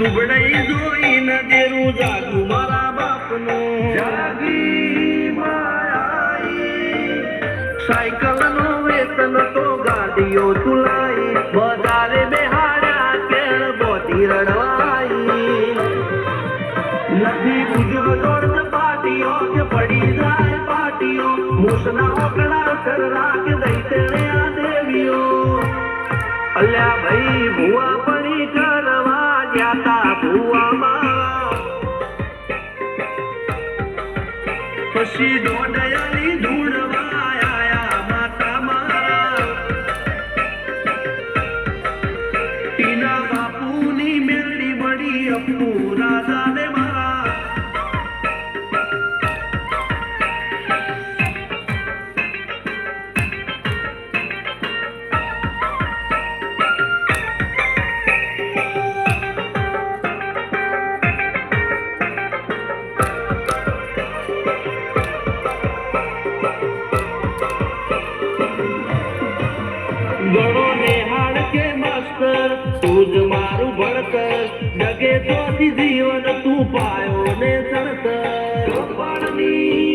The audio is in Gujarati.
દુબળાઈ જોઈને દેરું જાગું મારા બાપનું જાગી માયાઈ સાયકલ નો વેતન તો ગાડીઓ તુલાઈ બજારે બેહાડ્યા કેળ બોધી રડવાઈ નથી ગુજર દોડ પાટીઓ કે પડી જાય પાટીઓ મૂસના ઓકડા કર રાખ દઈ તેણે આ દેવીઓ અલ્યા ભાઈ ભુવા પડી કરવા ગયા તા ભુવામાં પછી દોડયાની ધૂળવા આયા માતા મારા ટીના બાપુની મેળી બળી અપ્પુ રાજાને મારા ગણો નેહાળ કે માસ્તર તું જ મારું ભણતર ડગે તોથી જીવન તું પાયો ને ચણતર કપાળની